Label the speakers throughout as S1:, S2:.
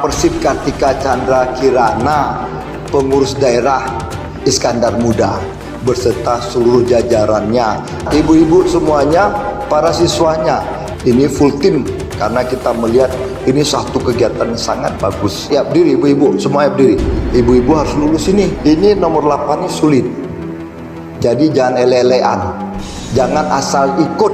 S1: Persib Kartika Chandra Kirana, pengurus daerah Iskandar Muda beserta seluruh jajarannya, ibu-ibu semuanya, para siswanya. Ini full tim karena kita melihat ini satu kegiatan yang sangat bagus. Ya, berdiri ibu-ibu, semua berdiri. Ibu-ibu harus lulus ini. Ini nomor 8 ini sulit. Jadi jangan ele-elean. Jangan asal ikut,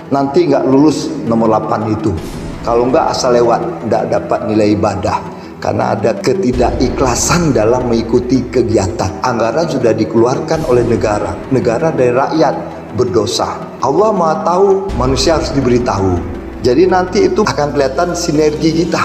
S1: nanti nggak lulus nomor 8 itu. Kalau nggak asal lewat, nggak dapat nilai ibadah. Karena ada ketidakikhlasan dalam mengikuti kegiatan. Anggaran sudah dikeluarkan oleh negara. Negara dari rakyat berdosa. Allah Maha tahu, manusia harus diberitahu. Jadi nanti itu akan kelihatan sinergi kita.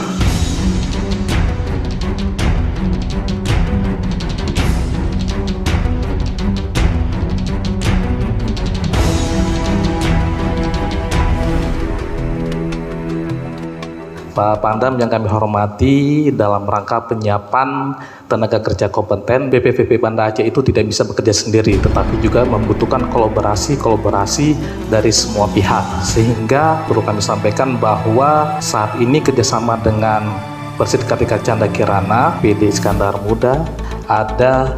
S2: Pak Pangdam yang kami hormati, dalam rangka penyiapan tenaga kerja kompeten, BPVP Banda Aceh itu tidak bisa bekerja sendiri, tetapi juga membutuhkan kolaborasi dari semua pihak. Sehingga perlu kami sampaikan bahwa saat ini kerjasama dengan Persib Kartika Chandra Kirana, PD Iskandar Muda, ada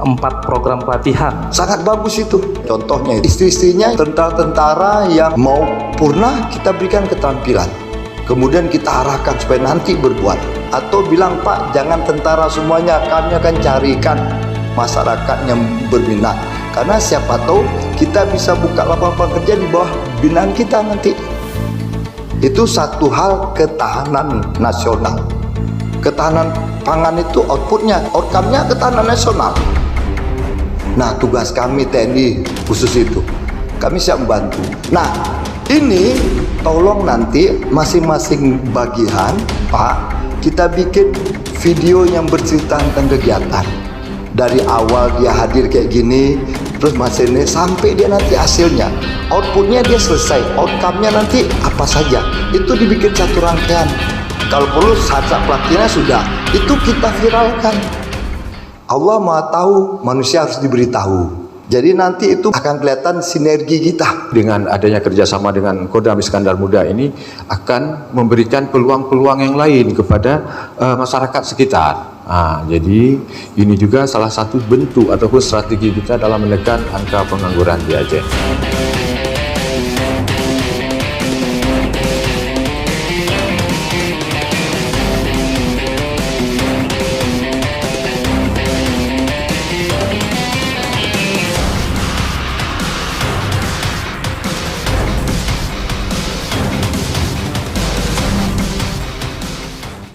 S2: 4 program pelatihan.
S1: Sangat bagus itu. Contohnya istri-istrinya tentara-tentara yang mau purna, kita berikan keterampilan. Kemudian kita arahkan supaya nanti berbuat. Atau bilang, Pak, jangan tentara semuanya, kami akan carikan masyarakat yang berminat. Karena siapa tahu kita bisa buka lapangan kerja di bawah binaan kita nanti. Itu satu hal ketahanan nasional. Ketahanan pangan itu outputnya, outcome-nya ketahanan nasional. Nah, tugas kami TNI khusus itu. Kami siap membantu. Nah, ini tolong nanti masing-masing bagian, Pak, kita bikin video yang bercerita tentang kegiatan. Dari awal dia hadir kayak gini, terus masih ini sampai dia nanti hasilnya. Outputnya dia selesai, outcome-nya nanti apa saja. Itu dibikin satu rangkaian. Kalau perlu saat-saat pelatihannya sudah, itu kita viralkan. Allah Maha tahu, manusia harus diberitahu. Jadi nanti itu akan kelihatan sinergi kita.
S3: Dengan adanya kerjasama dengan Kodam Iskandar Muda ini akan memberikan peluang-peluang yang lain kepada masyarakat sekitar. Jadi ini juga salah satu bentuk ataupun strategi kita dalam menekan angka pengangguran di Aceh.